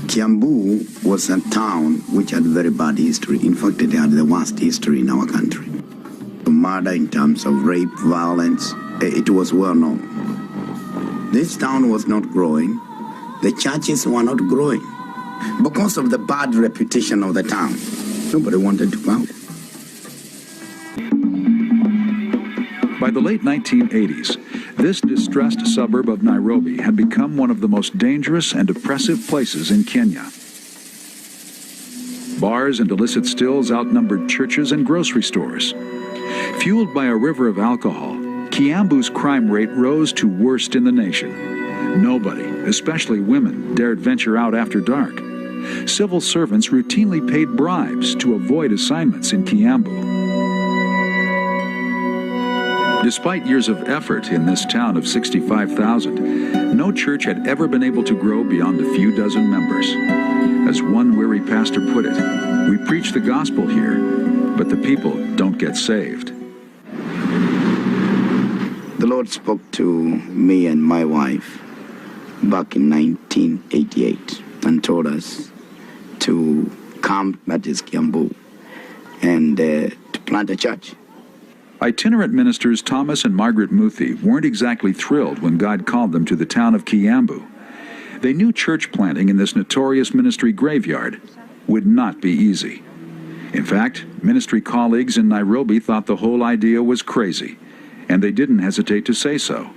Kiambu was a town which had very bad history. In fact, it had the worst history in our country. The murder in terms of rape, violence, it was well known. This town was not growing. The churches were not growing. Because of the bad reputation of the town, nobody wanted to come. By the late 1980s, this distressed suburb of Nairobi had become one of the most dangerous and oppressive places in Kenya. Bars and illicit stills outnumbered churches and grocery stores. Fueled by a river of alcohol, Kiambu's crime rate rose to worst in the nation. Nobody, especially women, dared venture out after dark. Civil servants routinely paid bribes to avoid assignments in Kiambu. Despite years of effort in this town of 65,000, no church had ever been able to grow beyond a few dozen members. As one weary pastor put it, "We preach the gospel here, but the people don't get saved." The Lord spoke to me and my wife back in 1988 and told us to come, that is Kiambu, and to plant a church. Itinerant ministers Thomas and Margaret Muthi weren't exactly thrilled when God called them to the town of Kiambu. They knew church planting in this notorious ministry graveyard would not be easy. In fact, ministry colleagues in Nairobi thought the whole idea was crazy, and they didn't hesitate to say so.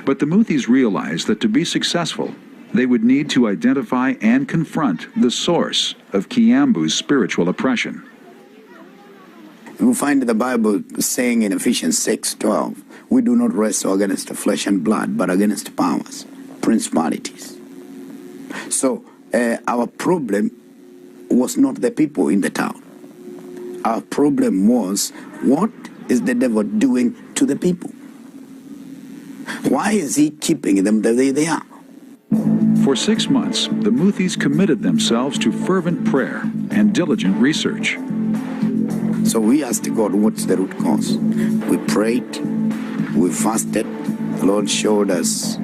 But the Muthis realized that to be successful, they would need to identify and confront the source of Kiambu's spiritual oppression. We find the Bible saying in Ephesians 6:12, we do not wrestle against flesh and blood, but against powers, principalities. So our problem was not the people in the town. Our problem was, what is the devil doing to the people? Why is he keeping them the way they are? For 6 months, the Muthis committed themselves to fervent prayer and diligent research. So we asked God, what's the root cause? We prayed, we fasted. The Lord showed us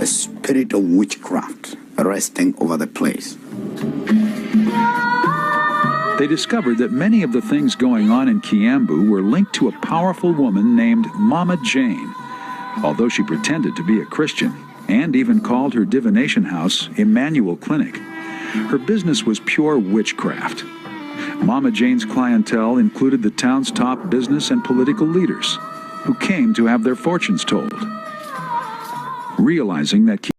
a spirit of witchcraft resting over the place. They discovered that many of the things going on in Kiambu were linked to a powerful woman named Mama Jane. Although she pretended to be a Christian and even called her divination house Emmanuel Clinic, her business was pure witchcraft. Mama Jane's clientele included the town's top business and political leaders, who came to have their fortunes told. Realizing that